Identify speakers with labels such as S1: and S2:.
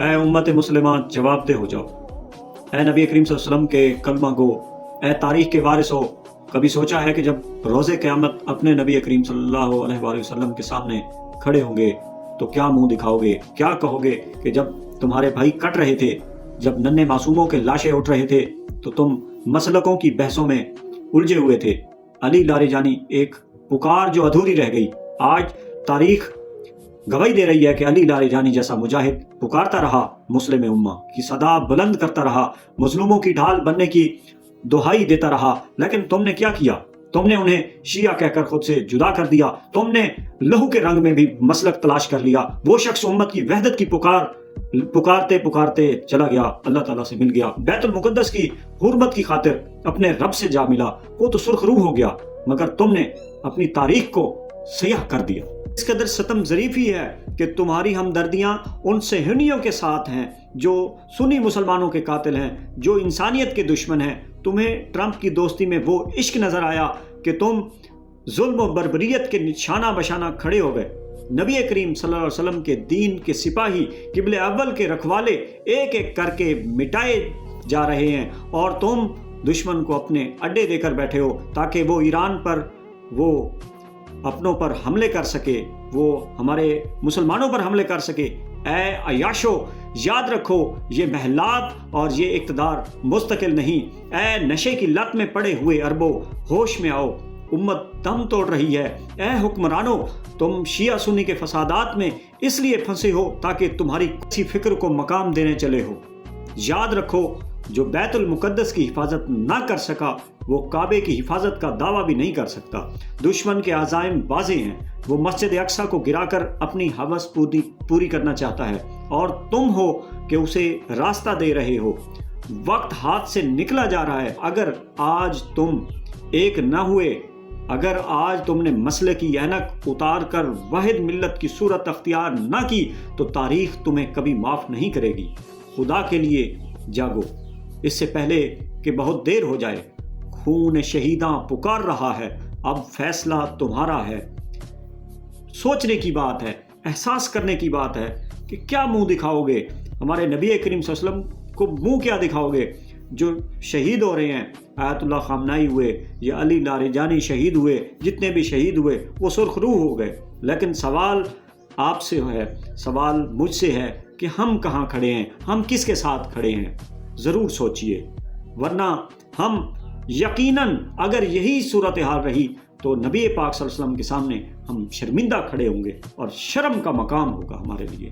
S1: اے امت مسلمہ جواب دہ ہو جاؤ، اے نبی کریم صلی اللہ علیہ وسلم کے کلمہ گو، اے تاریخ کے وارث ہو، کبھی سوچا ہے کہ جب روز قیامت اپنے نبی کریم صلی اللہ علیہ وآلہ وسلم کے سامنے کھڑے ہوں گے تو کیا منہ دکھاؤ گے؟ کیا کہو گے کہ جب تمہارے بھائی کٹ رہے تھے، جب ننھے معصوموں کے لاشیں اٹھ رہے تھے تو تم مسلکوں کی بحثوں میں الجھے ہوئے تھے؟ علی لاریجانی ایک پکار جو ادھوری رہ گئی۔ آج تاریخ گواہی دے رہی ہے کہ علی لاریجانی جیسا مجاہد پکارتا رہا، مسلم امہ کی صدا بلند کرتا رہا، مظلوموں کی ڈھال بننے کی دہائی دیتا رہا، لیکن تم نے کیا کیا؟ تم نے انہیں شیعہ کہہ کر خود سے جدا کر دیا۔ تم نے لہو کے رنگ میں بھی مسلک تلاش کر لیا۔ وہ شخص امت کی وحدت کی پکارتے پکارتے چلا گیا، اللہ تعالیٰ سے مل گیا، بیت المقدس کی حرمت کی خاطر اپنے رب سے جا ملا، وہ تو سرخ روح ہو گیا، مگر تم نے اپنی تاریخ کو سیاہ کر دیا۔ اس قدر ستم ظریفی ہے کہ تمہاری ہمدردیاں ان صہیونیوں کے ساتھ ہیں جو سنی مسلمانوں کے قاتل ہیں، جو انسانیت کے دشمن ہیں۔ تمہیں ٹرمپ کی دوستی میں وہ عشق نظر آیا کہ تم ظلم و بربریت کے نشانہ بشانہ کھڑے ہو گئے۔ نبی کریم صلی اللہ علیہ وسلم کے دین کے سپاہی، قبلہ اول کے رکھوالے ایک ایک کر کے مٹائے جا رہے ہیں، اور تم دشمن کو اپنے اڈے دے کر بیٹھے ہو تاکہ وہ ایران پر، وہ اپنوں پر حملے کر سکے، وہ ہمارے مسلمانوں پر حملے کر سکے۔ اے عیاشو، یاد رکھو یہ محلات اور یہ اقتدار مستقل نہیں۔ اے نشے کی لت میں پڑے ہوئے عربوں، ہوش میں آؤ، امت دم توڑ رہی ہے۔ اے حکمرانوں، تم شیعہ سنی کے فسادات میں اس لیے پھنسے ہو تاکہ تمہاری کسی فکر کو مقام دینے چلے ہو۔ یاد رکھو، جو بیت المقدس کی حفاظت نہ کر سکا وہ کعبے کی حفاظت کا دعویٰ بھی نہیں کر سکتا۔ دشمن کے عزائم واضح ہیں، وہ مسجد اقصیٰ کو گرا کر اپنی ہوس پوری کرنا چاہتا ہے، اور تم ہو کہ اسے راستہ دے رہے ہو۔ وقت ہاتھ سے نکلا جا رہا ہے۔ اگر آج تم ایک نہ ہوئے، اگر آج تم نے مسئلے کی اینک اتار کر واحد ملت کی صورت اختیار نہ کی تو تاریخ تمہیں کبھی معاف نہیں کرے گی۔ خدا کے لیے جاگو، اس سے پہلے کہ بہت دیر ہو جائے۔ خون شہیداں پکار رہا ہے، اب فیصلہ تمہارا ہے۔ سوچنے کی بات ہے، احساس کرنے کی بات ہے کہ کیا منہ دکھاؤ گے؟ ہمارے نبی کریم صلی اللہ علیہ وسلم کو منہ کیا دکھاؤ گے؟ جو شہید ہو رہے ہیں، آیت اللہ خامنائی ہوئے یا علی لاریجانی شہید ہوئے، جتنے بھی شہید ہوئے وہ سرخ روح ہو گئے، لیکن سوال آپ سے ہے، سوال مجھ سے ہے کہ ہم کہاں کھڑے ہیں، ہم کس کے ساتھ کھڑے ہیں؟ ضرور سوچئے، ورنہ ہم یقیناً اگر یہی صورتحال رہی تو نبی پاک صلی اللہ علیہ وسلم کے سامنے ہم شرمندہ کھڑے ہوں گے اور شرم کا مقام ہوگا ہمارے لیے۔